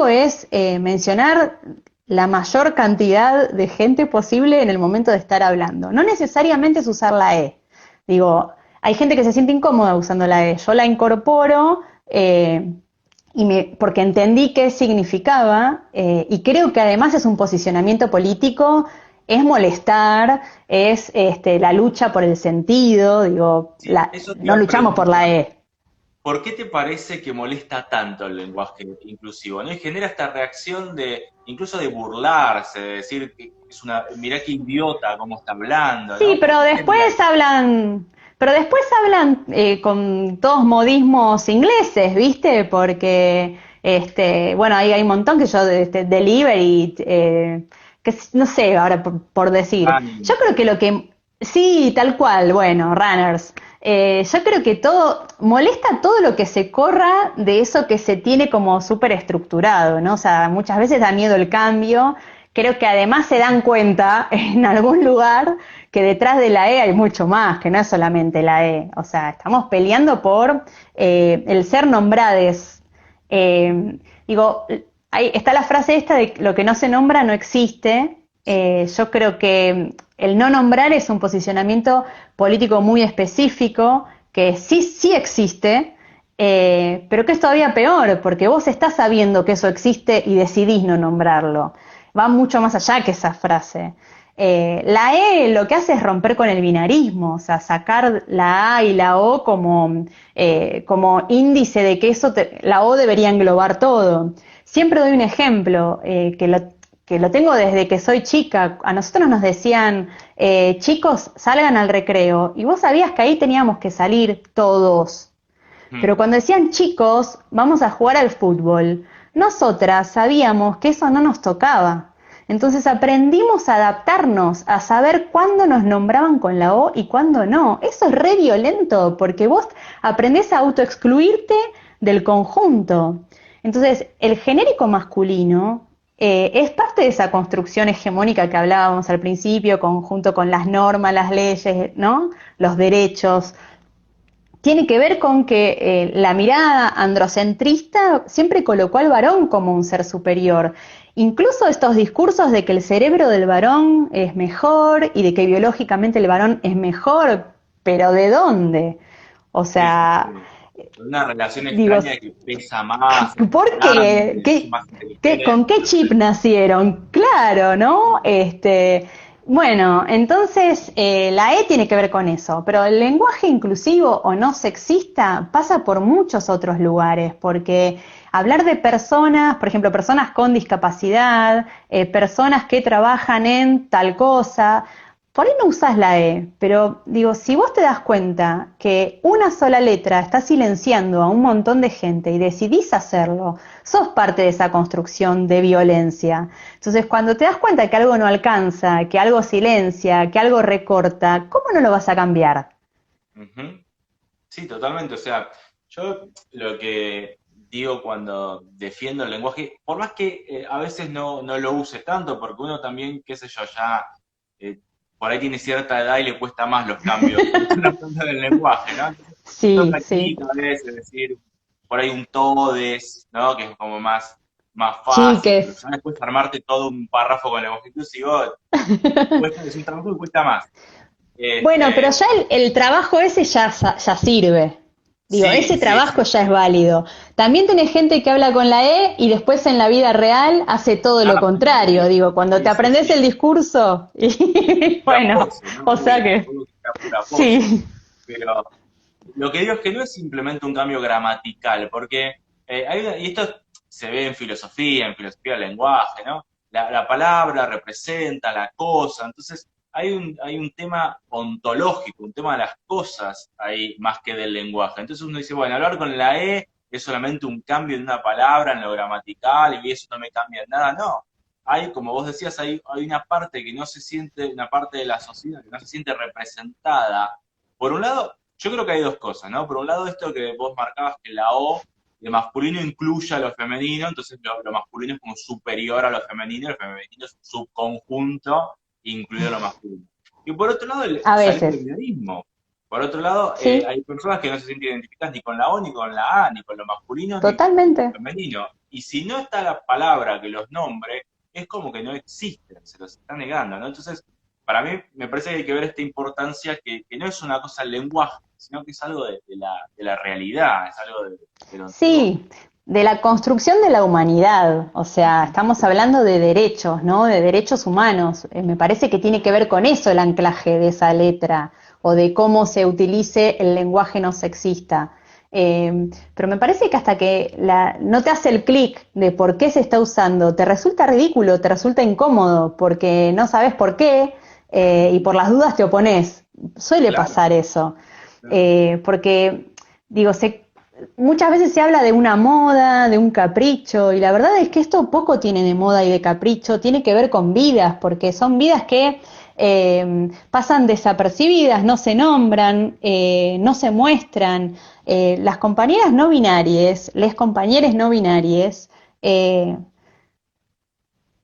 es mencionar la mayor cantidad de gente posible en el momento de estar hablando. No necesariamente es usar la E. Digo, hay gente que se siente incómoda usando la E. Yo la incorporo porque entendí qué significaba y creo que además es un posicionamiento político, es molestar, es la lucha por el sentido, digo,
Sí, eso te
no
iba a
luchamos por la
preguntar.
E.
¿Por qué te parece que molesta tanto el lenguaje inclusivo, ¿no? Y genera esta reacción incluso de burlarse, de decir que mirá qué idiota cómo está hablando,
Sí,
¿no? ¿Por qué genera eso?
pero después hablan con todos modismos ingleses, ¿viste? Porque, bueno, ahí hay un montón que yo, delivery, no sé, ahora por decir. Yo
Running.
creo que sí, tal cual, bueno, runners. Yo creo que molesta todo lo que se corra de eso que se tiene como súper estructurado, ¿no? O sea, muchas veces da miedo el cambio. Creo que además se dan cuenta en algún lugar que detrás de la E hay mucho más, que no es solamente la E. O sea, estamos peleando por el ser nombrades. Digo, ahí está la frase esta de lo que no se nombra no existe. Yo creo que el no nombrar es un posicionamiento político muy específico, que sí, sí existe, pero que es todavía peor, porque vos estás sabiendo que eso existe y decidís no nombrarlo. Va mucho más allá que esa frase. La E lo que hace es romper con el binarismo, o sea, sacar la A y la O como índice de que la O debería englobar todo. Siempre doy un ejemplo, que lo tengo desde que soy chica. A nosotros nos decían, chicos, salgan al recreo. Y vos sabías que ahí teníamos que salir todos. Pero
Mm.
cuando decían chicos, vamos a jugar al fútbol, nosotras sabíamos que eso no nos tocaba. Entonces aprendimos a adaptarnos, a saber cuándo nos nombraban con la O y cuándo no. Eso es re violento, porque vos aprendés a autoexcluirte del conjunto. Entonces, el genérico masculino es parte de esa construcción hegemónica que hablábamos al principio, junto con las normas, las leyes, ¿no? Los derechos. Tiene que ver con que la mirada androcentrista siempre colocó al varón como un ser superior. Incluso estos discursos de que el cerebro del varón es mejor y de que biológicamente el varón es mejor, pero ¿de dónde? O
Sí, sí,
sea,
sí. Una relación
digo,
extraña que pesa más, es más
¿por qué?
grande, es más
¿Con
inteligente,
qué
no sé.
chip nacieron? Claro, ¿no? Bueno, entonces la E tiene que ver con eso, pero el lenguaje inclusivo o no sexista pasa por muchos otros lugares, porque hablar de personas, por ejemplo, personas con discapacidad, personas que trabajan en tal cosa, por ahí no usás la E, pero digo, si vos te das cuenta que una sola letra está silenciando a un montón de gente y decidís hacerlo, sos parte de esa construcción de violencia. Entonces, cuando te das cuenta que algo no alcanza, que algo silencia, que algo recorta, ¿cómo no lo vas a cambiar?
Ujú. Sí, totalmente. O sea, yo lo que digo cuando defiendo el lenguaje, por más que a veces no lo use tanto, porque uno también, qué sé yo, ya eh, por ahí tiene cierta edad y le cuesta más los cambios, como están hablando del lenguaje, ¿no? Entonces,
Sí,
toca
sí.
aquí tal vez, es decir, por ahí un todes, ¿no? Que es como más fácil, pero
Chiques.
ya después armarte todo un párrafo con lenguaje inclusivo, cuesta, es un trabajo que cuesta más.
Bueno, pero
Este,
ya el trabajo ese ya sirve. Digo,
sí,
ese
sí,
trabajo
sí,
ya es
sí.
válido. También tenés gente que habla con la E y después en la vida real hace todo lo
Ah, bueno,
contrario.
obvio.
Digo, cuando
Sí,
te
sí,
aprendes el
sí.
discurso y
Pura
bueno,
pose, ¿no?
o sea
Obvio,
que
todo está pura pose.
sí,
Pero lo que digo es que no es simplemente un cambio gramatical, porque y esto se ve en filosofía del lenguaje, ¿no? La palabra representa la cosa, entonces hay un tema ontológico, un tema de las cosas ahí más que del lenguaje. Entonces uno dice, bueno, hablar con la E es solamente un cambio de una palabra en lo gramatical y eso no me cambia en nada, no. Hay, como vos decías, hay una parte que no se siente, una parte de la sociedad que no se siente representada. Por un lado, yo creo que hay dos cosas, ¿no? Por un lado, esto que vos marcabas, que la O de masculino incluye a lo femenino, entonces lo masculino es como superior a lo femenino es un subconjunto incluido a lo masculino. Y por otro lado,
a
salir del
veces.
binarismo. Por otro lado,
Sí,
hay personas que no se sienten identificadas ni con la O, ni con la A, ni con lo masculino, ni con lo
totalmente.
femenino. Y si no está la palabra que los nombre, es como que no existen, se los está negando, ¿no? Entonces, para mí me parece que hay que ver esta importancia que no es una cosa del lenguaje, sino que es algo de la realidad, es algo del ontológico.
Sí, de la construcción de la humanidad, o sea, estamos hablando de derechos, ¿no? De derechos humanos. Me parece que tiene que ver con eso el anclaje de esa letra o de cómo se utilice el lenguaje no sexista. Pero me parece que hasta que no te hace el clic de por qué se está usando, te resulta ridículo, te resulta incómodo, porque no sabes por qué y por las dudas te opones. Suele
Claro,
pasar eso.
claro.
Porque, digo, muchas veces se habla de una moda, de un capricho, y la verdad es que esto poco tiene de moda y de capricho, tiene que ver con vidas, porque son vidas que pasan desapercibidas, no se nombran, no se muestran. Las compañeras no binarias, les compañeros no binarias, eh,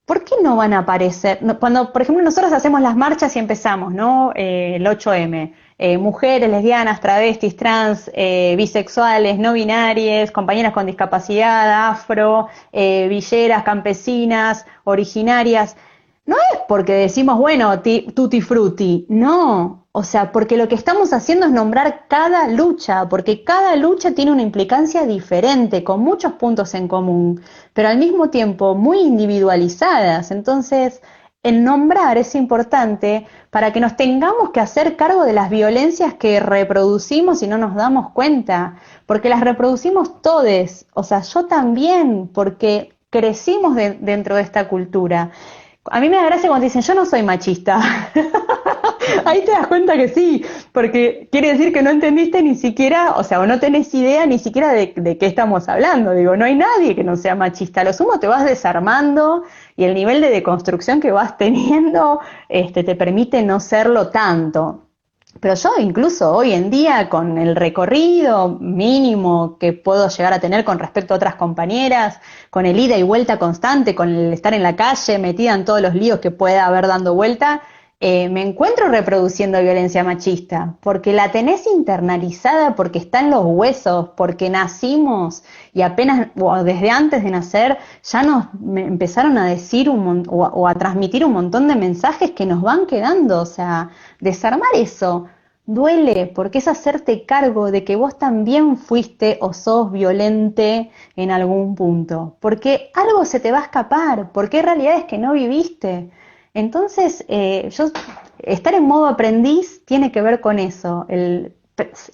¿por qué no van a aparecer? Cuando, por ejemplo, nosotros hacemos las marchas y empezamos, ¿no? El 8M. Mujeres, lesbianas, travestis, trans, bisexuales, no binarias, compañeras con discapacidad, afro, villeras, campesinas, originarias. No es porque decimos, bueno, tutti frutti. No, o sea, porque lo que estamos haciendo es nombrar cada lucha, porque cada lucha tiene una implicancia diferente, con muchos puntos en común, pero al mismo tiempo muy individualizadas. Entonces, el nombrar es importante para que nos tengamos que hacer cargo de las violencias que reproducimos y no nos damos cuenta, porque las reproducimos todes, o sea, yo también, porque crecimos dentro de esta cultura. A mí me da gracia cuando dicen, yo no soy machista. Ahí te das cuenta que sí, porque quiere decir que no entendiste ni siquiera, o sea, o no tenés idea ni siquiera de qué estamos hablando. Digo, no hay nadie que no sea machista. A lo sumo te vas desarmando y el nivel de deconstrucción que vas teniendo te permite no serlo tanto. Pero yo incluso hoy en día, con el recorrido mínimo que puedo llegar a tener con respecto a otras compañeras, con el ida y vuelta constante, con el estar en la calle, metida en todos los líos que pueda haber dando vuelta, me encuentro reproduciendo violencia machista, porque la tenés internalizada, porque está en los huesos, porque nacimos y apenas, o desde antes de nacer, ya me empezaron a decir o a transmitir un montón de mensajes que nos van quedando, o sea, desarmar eso duele, porque es hacerte cargo de que vos también fuiste o sos violente en algún punto, porque algo se te va a escapar, porque hay realidades que no viviste. Entonces, estar en modo aprendiz tiene que ver con eso,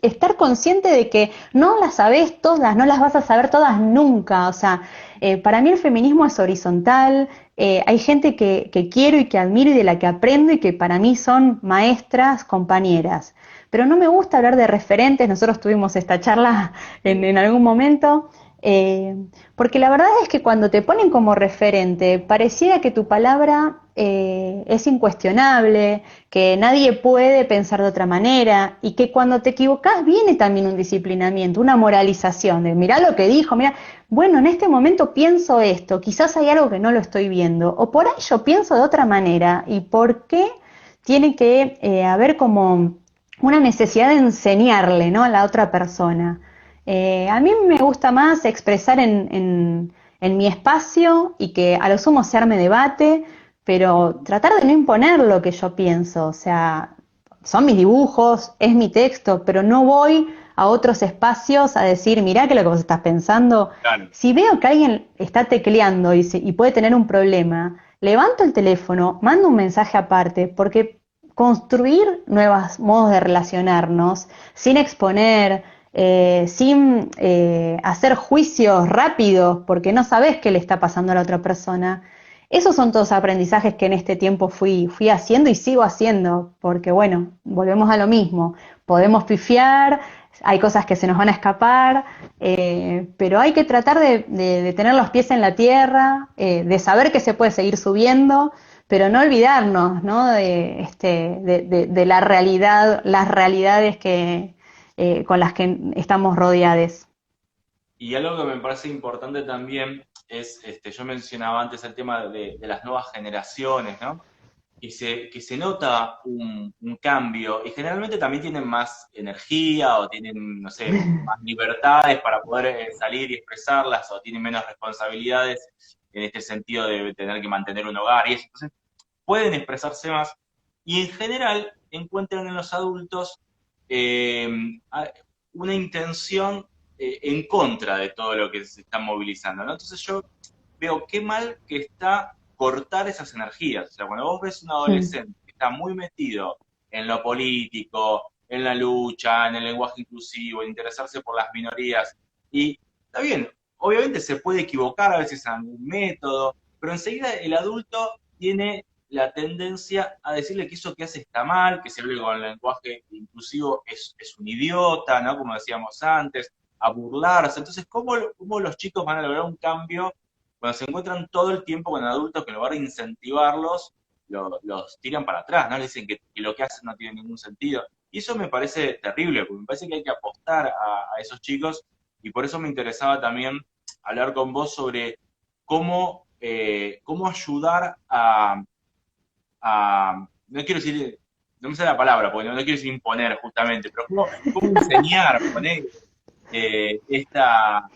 estar consciente de que no las sabés todas, no las vas a saber todas nunca, o sea, para mí el feminismo es horizontal, hay gente que quiero y que admiro y de la que aprendo y que para mí son maestras, compañeras, pero no me gusta hablar de referentes, nosotros tuvimos esta charla en algún momento, eh, porque la verdad es que cuando te ponen como referente, pareciera que tu palabra es incuestionable, que nadie puede pensar de otra manera y que cuando te equivocás viene también un disciplinamiento, una moralización de mirá lo que dijo, mirá, bueno, en este momento pienso esto, quizás hay algo que no lo estoy viendo, o por ahí yo pienso de otra manera y por qué tiene que haber como una necesidad de enseñarle, ¿no?, a la otra persona. A mí me gusta más expresar en mi espacio y que a lo sumo se arme debate, pero tratar de no imponer lo que yo pienso, o sea, son mis dibujos, es mi texto, pero no voy a otros espacios a decir, mirá que lo que vos estás pensando.
Claro.
Si veo que alguien está tecleando y puede tener un problema, levanto el teléfono, mando un mensaje aparte, porque construir nuevos modos de relacionarnos sin exponer, sin hacer juicios rápidos porque no sabes qué le está pasando a la otra persona. Esos son todos aprendizajes que en este tiempo fui haciendo y sigo haciendo, porque bueno, volvemos a lo mismo, podemos pifiar, hay cosas que se nos van a escapar, pero hay que tratar de tener los pies en la tierra, de saber que se puede seguir subiendo, pero no olvidarnos, ¿no?, de la realidad, las realidades con las que estamos rodeados.
Y algo que me parece importante también es, yo mencionaba antes el tema de las nuevas generaciones, ¿no? Que se nota un cambio y generalmente también tienen más energía o tienen, no sé, más libertades para poder salir y expresarlas o tienen menos responsabilidades en este sentido de tener que mantener un hogar y eso. Entonces, pueden expresarse más y en general encuentran en los adultos eh, una intención en contra de todo lo que se está movilizando, ¿no? Entonces yo veo qué mal que está cortar esas energías. O sea, cuando vos ves un
Mm.
adolescente que está muy metido en lo político, en la lucha, en el lenguaje inclusivo, en interesarse por las minorías, y está bien, obviamente se puede equivocar a veces en algún método, pero enseguida el adulto tiene la tendencia a decirle que eso que hace está mal, que se hable con el lenguaje inclusivo es un idiota, ¿no? Como decíamos antes, a burlarse. Entonces, ¿cómo los chicos van a lograr un cambio cuando se encuentran todo el tiempo con adultos que en lugar de incentivarlos, los tiran para atrás, ¿no? Les dicen que lo que hacen no tiene ningún sentido. Y eso me parece terrible, porque me parece que hay que apostar a esos chicos, y por eso me interesaba también hablar con vos sobre cómo ayudar no quiero decir, no me sale la palabra, porque no quiero decir imponer justamente, pero cómo enseñar, poner esta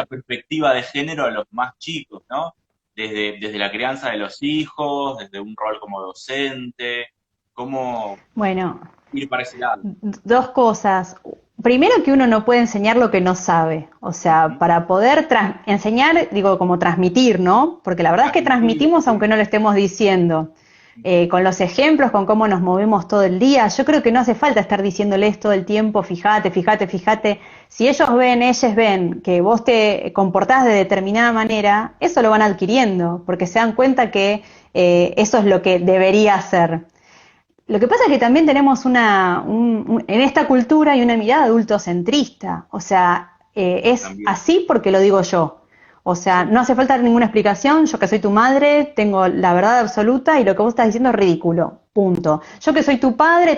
perspectiva de género a los más chicos, ¿no? desde la crianza de los hijos, desde un rol como docente, cómo
Bueno,
ir para ese lado.
dos cosas. Primero que uno no puede enseñar lo que no sabe. O sea,
Ujú.
para poder enseñar, digo, como transmitir, ¿no? Porque la verdad es que
Transmitir,
transmitimos
sí.
aunque no lo estemos diciendo.
Ujú.
Con los ejemplos, con cómo nos movemos todo el día. Yo creo que no hace falta estar diciéndoles todo el tiempo, fíjate, fíjate, fíjate. Si ellos ven, ellas ven que vos te comportás de determinada manera, eso lo van adquiriendo, porque se dan cuenta que eso es lo que debería hacer. Lo que pasa es que también tenemos en esta cultura hay una mirada adultocentrista, o sea, es
También,
así porque lo digo yo. O sea,
sí.
no hace falta ninguna explicación, yo que soy tu madre, tengo la verdad absoluta y lo que vos estás diciendo es ridículo, punto. Yo que soy tu padre,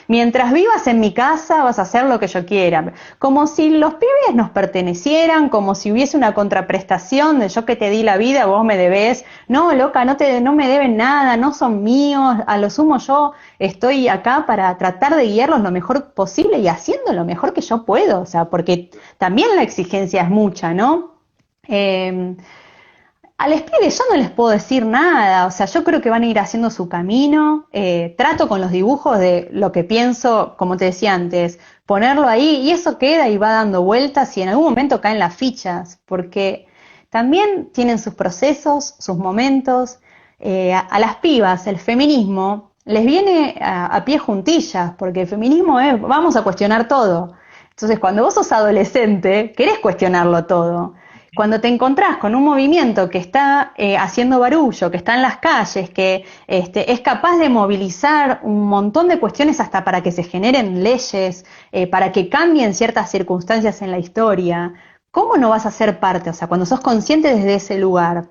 mientras vivas en mi casa vas a hacer lo que yo quiera. Como si los pibes nos pertenecieran, como si hubiese una contraprestación de yo que te di la vida, vos me debés. No, loca, no me deben nada, no son míos, a lo sumo yo estoy acá para tratar de guiarlos lo mejor posible y haciendo lo mejor que yo puedo, o sea, porque también la exigencia es mucha, ¿no? Eh, a los pibes yo no les puedo decir nada, o sea, yo creo que van a ir haciendo su camino, trato con los dibujos de lo que pienso, como te decía antes, ponerlo ahí y eso queda y va dando vueltas y en algún momento caen las fichas, porque también tienen sus procesos, sus momentos. A las pibas, el feminismo les viene a pie juntillas, porque el feminismo es, vamos a cuestionar todo. Entonces, cuando vos sos adolescente, querés cuestionarlo todo. Cuando te encontrás con un movimiento que está haciendo barullo, que está en las calles, que es capaz de movilizar un montón de cuestiones hasta para que se generen leyes, para que cambien ciertas circunstancias en la historia, ¿cómo no vas a ser parte? O sea, cuando sos consciente desde ese lugar.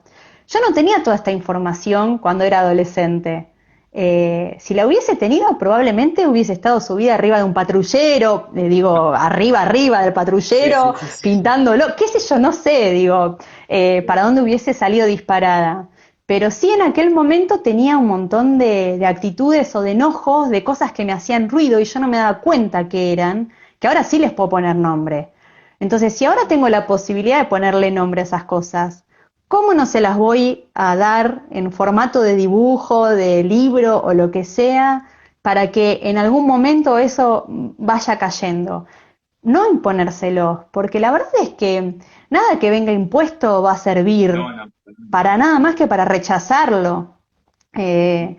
Yo no tenía toda esta información cuando era adolescente. Si la hubiese tenido, probablemente hubiese estado subida arriba de un patrullero, digo, arriba del
Sí, sí,
patrullero,
sí, sí.
pintándolo, qué sé yo, no sé, digo, para dónde hubiese salido disparada. Pero sí en aquel momento tenía un montón de actitudes o de enojos, de cosas que me hacían ruido y yo no me daba cuenta que eran, que ahora sí les puedo poner nombre. Entonces, si ahora tengo la posibilidad de ponerle nombre a esas cosas, ¿cómo no se las voy a dar en formato de dibujo, de libro o lo que sea, para que en algún momento eso vaya cayendo? No imponérselos, porque la verdad es que nada que venga impuesto va a servir
No, no.
para nada más que para rechazarlo. Eh,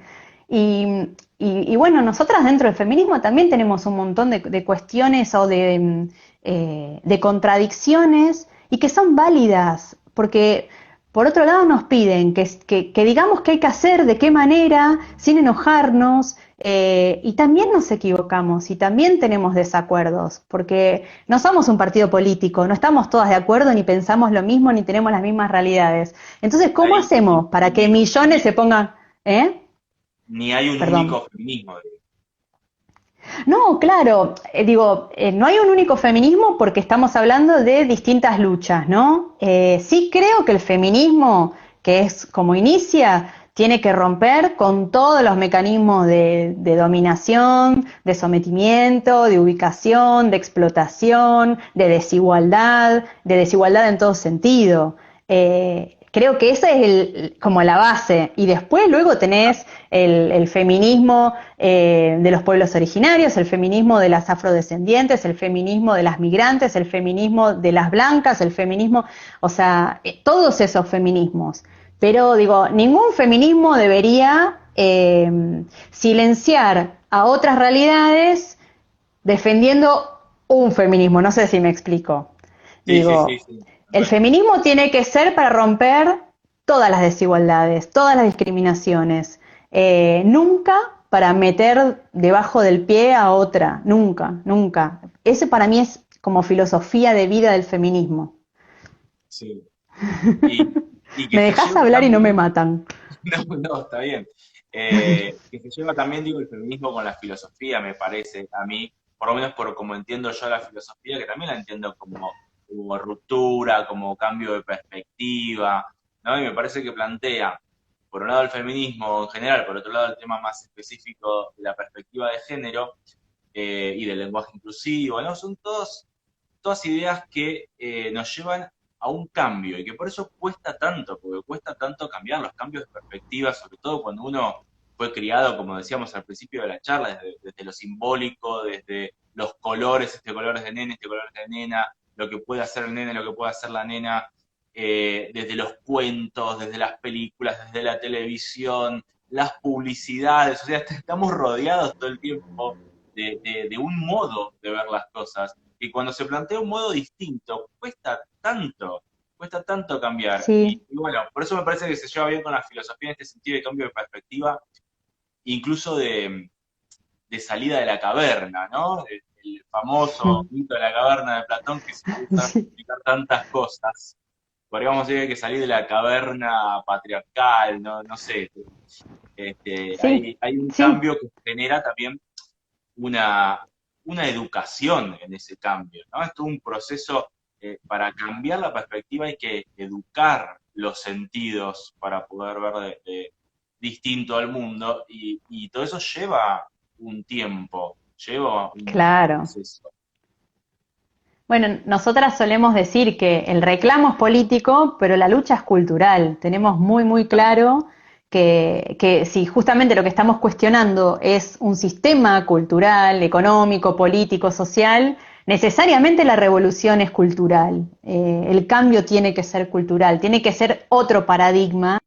y bueno, nosotras dentro del feminismo también tenemos un montón de cuestiones o de contradicciones y que son válidas, porque por otro lado nos piden que digamos qué hay que hacer, de qué manera, sin enojarnos, y también nos equivocamos y también tenemos desacuerdos, porque no somos un partido político, no estamos todas de acuerdo, ni pensamos lo mismo, ni tenemos las mismas realidades. Entonces, ¿cómo
Hay
hacemos para
un
que
único
millones se
feminismo.
pongan,
Ni hay un
Perdón.
único feminismo.
No, claro, digo, no hay un único feminismo porque estamos hablando de distintas luchas, ¿no? Sí creo que el feminismo, que es como inicia, tiene que romper con todos los mecanismos de dominación, de sometimiento, de ubicación, de explotación, de desigualdad en todo sentido. Creo que esa es como la base. Y después luego tenés el feminismo de los pueblos originarios, el feminismo de las afrodescendientes, el feminismo de las migrantes, el feminismo de las blancas, el feminismo, o sea, todos esos feminismos. Pero digo, ningún feminismo debería silenciar a otras realidades defendiendo un feminismo. No sé si me explico.
Sí, sí, sí,
Digo,
sí.
el
Bueno,
feminismo tiene que ser para romper todas las desigualdades, todas las discriminaciones. Nunca para meter debajo del pie a otra, nunca, nunca. Ese para mí es como filosofía de vida del feminismo.
sí. Y, y que
Me
se
dejas
lleva
hablar y no me
también,
matan.
no, no, está bien. Que se lleva también, digo, el feminismo con la filosofía, me parece, a mí, por lo menos por como entiendo yo la filosofía, que también la entiendo como ruptura, como cambio de perspectiva, ¿no? Y me parece que plantea, por un lado el feminismo en general, por otro lado el tema más específico de la perspectiva de género y del lenguaje inclusivo, ¿no? Son todas ideas que nos llevan a un cambio y que por eso cuesta tanto, porque cuesta tanto cambiar los cambios de perspectiva, sobre todo cuando uno fue criado, como decíamos al principio de la charla, desde lo simbólico, desde los colores, este color es de nene, este color es de nena, lo que puede hacer el nene, lo que puede hacer la nena, desde los cuentos, desde las películas, desde la televisión, las publicidades, o sea, estamos rodeados todo el tiempo de un modo de ver las cosas. Y cuando se plantea un modo distinto, cuesta tanto cambiar.
Sí,
Y bueno, por eso me parece que se lleva bien con la filosofía en este sentido de cambio de perspectiva, incluso de salida de la caverna, ¿no? El famoso mito de la caverna de Platón que se puede usar para
sí,
explicar tantas cosas. Podríamos decir que hay que salir de la caverna patriarcal, no, no sé.
sí,
Hay un
sí.
cambio que genera también una, una educación en ese cambio, ¿no? Es todo un proceso, para cambiar la perspectiva hay que educar los sentidos para poder ver distinto al mundo y todo eso lleva un tiempo, lleva un
Claro.
proceso.
Bueno, nosotras solemos decir que el reclamo es político, pero la lucha es cultural. Tenemos muy, muy claro que si justamente lo que estamos cuestionando es un sistema cultural, económico, político, social, necesariamente la revolución es cultural. El cambio tiene que ser cultural, tiene que ser otro paradigma.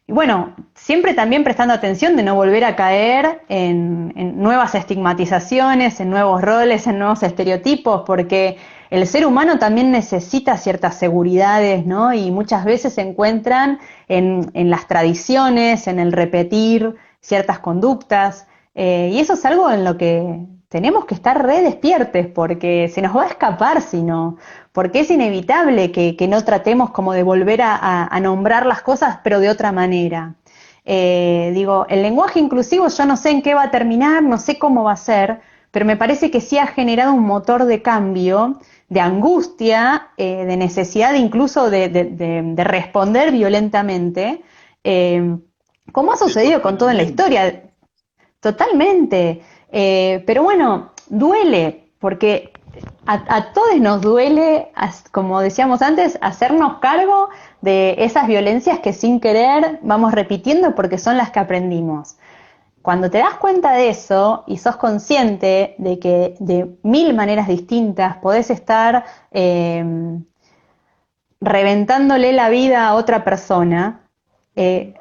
Y bueno, siempre también prestando atención de no volver a caer en nuevas estigmatizaciones, en nuevos roles, en nuevos estereotipos, porque el ser humano también necesita ciertas seguridades, ¿no? Y muchas veces se encuentran en las tradiciones, en el repetir ciertas conductas, y eso es algo en lo que tenemos que estar re despiertes, porque se nos va a escapar si no, porque es inevitable que no tratemos como de volver a nombrar las cosas, pero de otra manera. Digo, el lenguaje inclusivo yo no sé en qué va a terminar, no sé cómo va a ser, pero me parece que sí ha generado un motor de cambio, de angustia, de necesidad incluso de responder violentamente, eh, como ha
De
sucedido con todo en la
cuestionamiento.
historia. Totalmente. Pero bueno, duele, porque a todos nos duele, como decíamos antes, hacernos cargo de esas violencias que sin querer vamos repitiendo porque son las que aprendimos. Cuando te das cuenta de eso y sos consciente de que de mil maneras distintas podés estar reventándole la vida a otra persona, eh,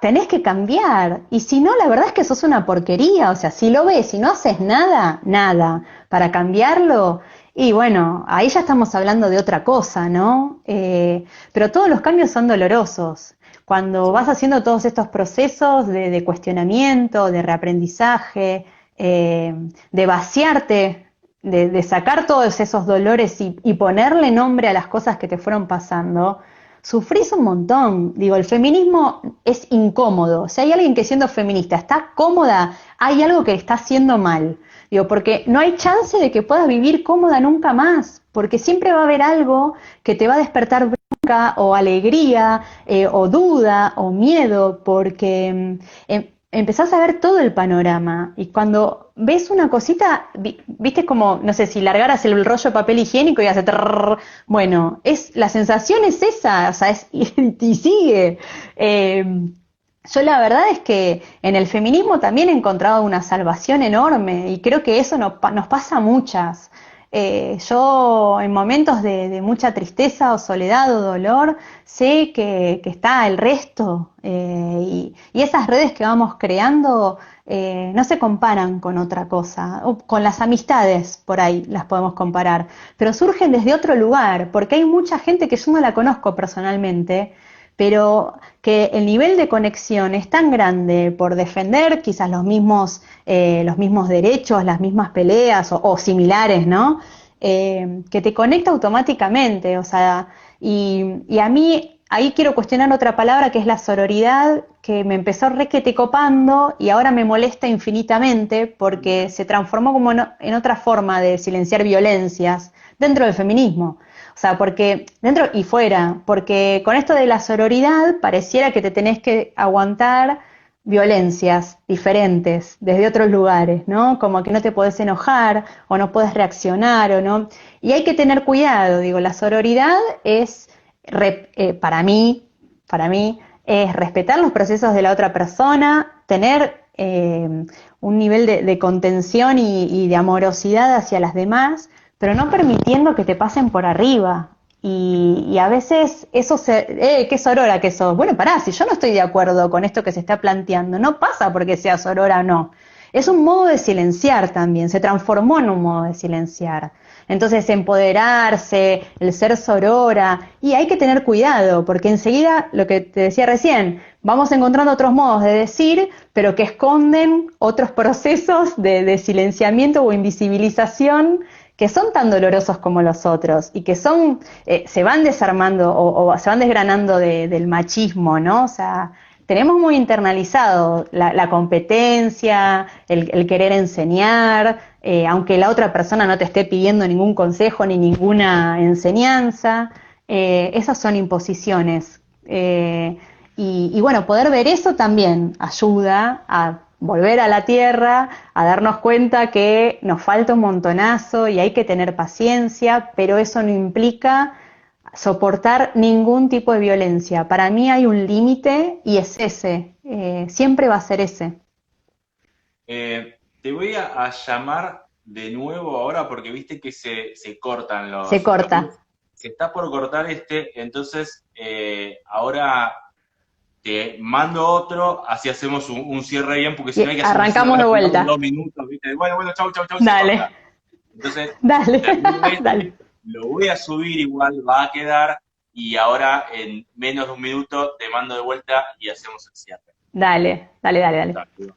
tenés que cambiar. Y si no, la verdad es que sos una porquería. O sea, si lo ves y no haces nada, nada para cambiarlo, y bueno, ahí ya estamos hablando de otra cosa, ¿no? Pero todos los cambios son dolorosos. Cuando vas
Sí.
haciendo todos estos procesos de cuestionamiento, de reaprendizaje, de vaciarte, de sacar todos esos dolores y ponerle nombre a las cosas que te fueron pasando, sufrís un montón. Digo, el feminismo es incómodo. Si hay alguien que siendo feminista está cómoda, hay algo que está haciendo mal. Digo, porque no hay chance de que puedas vivir cómoda nunca más, porque siempre va a haber algo que te va a despertar bronca o alegría, o duda o miedo, porque empezás a ver todo el panorama y cuando ves una cosita, viste como, no sé, si largaras el rollo de papel higiénico y hace trrr, bueno, la sensación es esa, o sea, y sigue. Eh, yo la verdad es que en el feminismo también he encontrado una salvación enorme y creo que eso nos pasa a muchas. Yo en momentos de mucha tristeza o soledad o dolor sé que está el resto, y esas redes que vamos creando no se comparan con otra cosa, o con las amistades por ahí las podemos comparar, pero surgen desde otro lugar, porque hay mucha gente que yo no la conozco personalmente, pero que el nivel de conexión es tan grande por defender quizás los mismos derechos, las mismas peleas o similares, ¿no? Que te conecta automáticamente, o sea, y a mí ahí quiero cuestionar otra palabra que es la sororidad, que me empezó requete copando y ahora me molesta infinitamente porque se transformó como en otra forma de silenciar violencias dentro del feminismo. O sea, porque dentro y fuera, porque con esto de la sororidad pareciera que te tenés que aguantar violencias diferentes desde otros lugares, ¿no? Como que no te podés enojar o no podés reaccionar o no. Y hay que tener cuidado, digo, la sororidad es, para mí, es respetar los procesos de la otra persona, tener un nivel de contención y de amorosidad hacia las demás, pero no permitiendo que te pasen por arriba. Y a veces eso ¿qué sorora que sos? Bueno, pará, si yo no estoy de acuerdo con esto que se está planteando, no pasa porque sea sorora o no. Es un modo de silenciar también, se transformó en un modo de silenciar. Entonces, empoderarse, el ser sorora, y hay que tener cuidado, porque enseguida, lo que te decía recién, vamos encontrando otros modos de decir, pero que esconden otros procesos de silenciamiento o invisibilización que son tan dolorosos como los otros y que son, se van desarmando o se van desgranando del machismo, ¿no? O sea, tenemos muy internalizado la competencia, el querer enseñar, aunque la otra persona no te esté pidiendo ningún consejo ni ninguna enseñanza, esas son imposiciones. Y bueno, poder ver eso también ayuda a volver a la tierra, a darnos cuenta que nos falta un montonazo y hay que tener paciencia, pero eso no implica soportar ningún tipo de violencia. Para mí hay un límite y es ese, siempre va a ser ese.
Te voy a llamar de nuevo ahora porque viste que se cortan
Se
los
corta.
loops. Se está por cortar entonces ahora te mando otro, así hacemos un cierre bien, porque si no hay
Y
que hacer un
arrancamos
cierre
de
apurado en
vuelta.
2 minutos, ¿viste? Bueno, chau, chau, chau, y se
Dale,
corta. Entonces,
dale,
termino
dale,
lo voy a subir igual, va a quedar, y ahora en menos de un minuto te mando de vuelta y hacemos el cierre.
dale, dale, dale, dale.
Dale.